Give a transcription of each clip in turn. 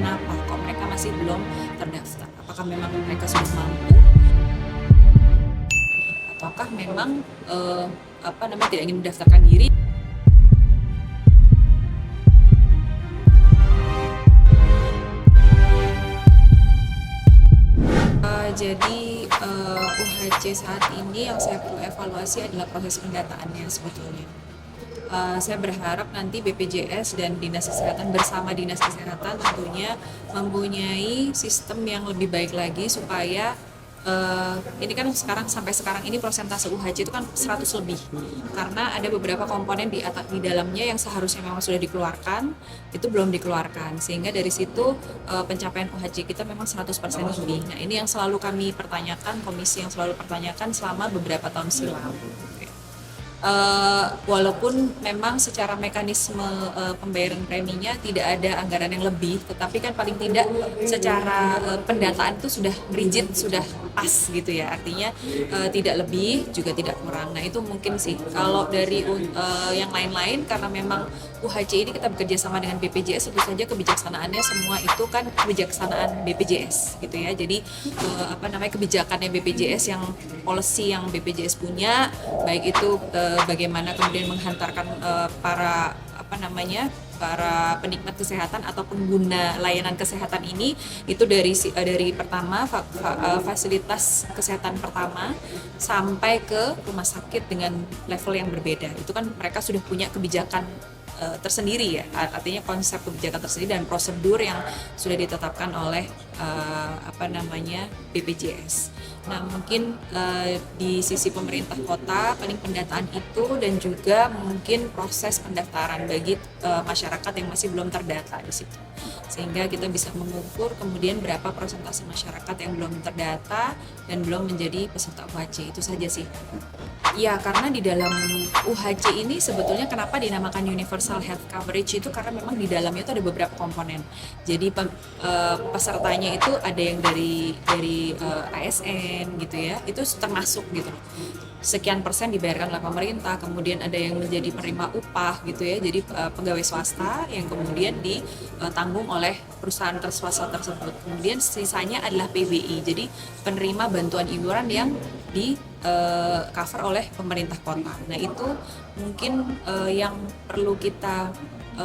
kenapa kok mereka masih belum terdaftar? Apakah memang mereka sudah mampu ataukah memang tidak ingin mendaftarkan diri? Jadi UHC saat ini yang saya perlu evaluasi adalah proses pendataannya sebetulnya. Saya berharap nanti BPJS dan Dinas Kesehatan bersama Dinas Kesehatan tentunya mempunyai sistem yang lebih baik lagi supaya ini kan sampai sekarang ini persentase UHC itu kan 100 lebih karena ada beberapa komponen di dalamnya yang seharusnya memang sudah dikeluarkan itu belum dikeluarkan sehingga dari situ pencapaian UHC kita memang 100% lebih. Nah ini yang selalu kami pertanyakan, komisi yang selalu pertanyakan selama beberapa tahun silam. Walaupun memang secara mekanisme pembayaran preminya tidak ada anggaran yang lebih, tetapi kan paling tidak secara pendataan itu sudah rigid, sudah pas gitu ya. Artinya tidak lebih juga tidak kurang. Nah itu mungkin sih. Kalau dari yang lain-lain karena memang UHC ini kita bekerja sama dengan BPJS, tentu saja kebijaksanaannya semua itu kan kebijaksanaan BPJS gitu ya. Jadi kebijakannya BPJS yang policy yang BPJS punya, baik itu bagaimana kemudian menghantarkan para penikmat kesehatan atau pengguna layanan kesehatan ini itu dari pertama fasilitas kesehatan pertama sampai ke rumah sakit dengan level yang berbeda. Itu kan mereka sudah punya kebijakan tersendiri ya, artinya konsep kebijakan tersendiri dan prosedur yang sudah ditetapkan oleh BPJS. Nah mungkin di sisi pemerintah kota paling pendataan itu dan juga mungkin proses pendaftaran bagi masyarakat yang masih belum terdata di situ, sehingga kita bisa mengukur kemudian berapa persentase masyarakat yang belum terdata dan belum menjadi peserta UHC. Itu saja sih. Ya, karena di dalam UHC ini sebetulnya kenapa dinamakan Universal Health Coverage itu karena memang di dalamnya itu ada beberapa komponen. Jadi pesertanya itu ada yang dari ASN gitu ya, itu termasuk gitu. Sekian persen dibayarkan oleh pemerintah, kemudian ada yang menjadi penerima upah gitu ya, jadi pegawai swasta yang kemudian ditanggung oleh perusahaan swasta tersebut. Kemudian sisanya adalah PBI, jadi penerima bantuan iuran yang di cover oleh pemerintah kota. Nah itu mungkin yang perlu kita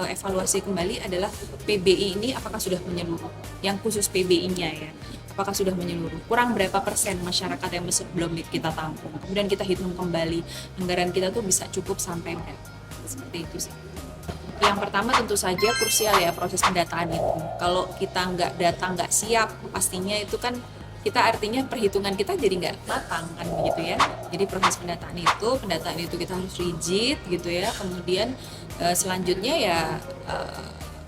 evaluasi kembali adalah PBI ini apakah sudah menyeluruh, yang khusus PBI-nya ya, apakah sudah menyeluruh, kurang berapa persen masyarakat yang belum kita tampung, kemudian kita hitung kembali anggaran kita tuh bisa cukup sampai berapa, seperti itu sih. Yang pertama tentu saja krusial ya proses pendataan itu. Kalau kita nggak nggak siap, pastinya itu kan kita artinya perhitungan kita jadi nggak matang kan begitu ya. Jadi proses pendataan itu kita harus rigid gitu ya. Kemudian selanjutnya ya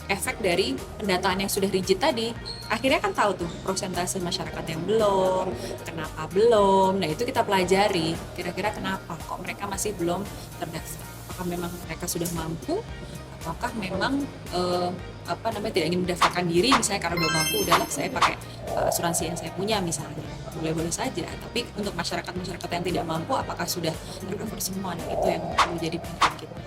efek dari pendataan yang sudah rigid tadi, akhirnya kan tahu tuh persentase masyarakat yang belum, kenapa belum. Nah itu kita pelajari kira-kira kenapa kok mereka masih belum terdaftar. Apakah memang mereka sudah mampu ataukah memang tidak ingin mendaftarkan diri misalnya karena udah mampu, udahlah saya pakai asuransi yang saya punya misalnya, boleh-boleh saja. Tapi untuk masyarakat yang tidak mampu apakah sudah tercover semua? Nah itu yang perlu jadi perhatian kita.